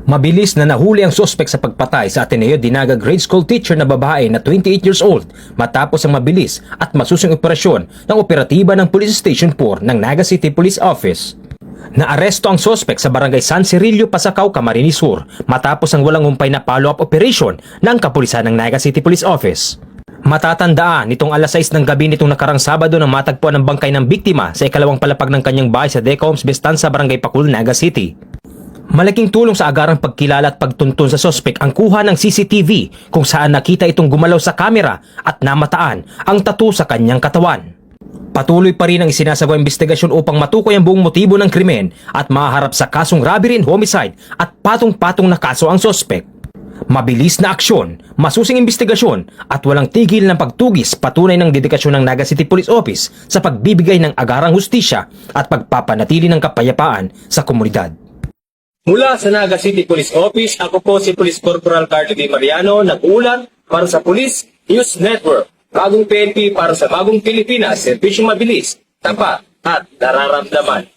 Mabilis na nahuli ang suspek sa pagpatay sa Ateneo Dinaga grade school teacher na babae na 28 years old matapos ang mabilis at masusing operasyon ng operatiba ng Police Station 4 ng Naga City Police Office. Naaresto ang suspek sa barangay San Cirillo, Pasacao, Camarines Sur matapos ang walang humpay na follow-up operation ng kapulisan ng Naga City Police Office. Matatandaan, nitong alas 6 ng gabi nitong nakarang Sabado nang matagpuan ang bangkay ng biktima sa ikalawang palapag ng kanyang bahay sa Decoms Bestanza, Barangay Pacul, Naga City. Malaking tulong sa agarang pagkilala at pagtuntun sa sospek ang kuha ng CCTV kung saan nakita itong gumalaw sa kamera at namataan ang tattoo sa kanyang katawan. Patuloy pa rin ang isinasagawang investigasyon upang matukoy ang buong motibo ng krimen at maharap sa kasong robbery and homicide at patong-patong na kaso ang sospek. Mabilis na aksyon, masusing investigasyon at walang tigil ng pagtugis patunay ng dedikasyon ng Naga City Police Office sa pagbibigay ng agarang hustisya at pagpapanatili ng kapayapaan sa komunidad. Mula sa Naga City Police Office, ako po si Police Corporal Carlo D. Mariano, nag-uulat para sa Police News Network. Bagong PNP para sa bagong Pilipinas, serbisyong mabilis, tapat at nararamdaman.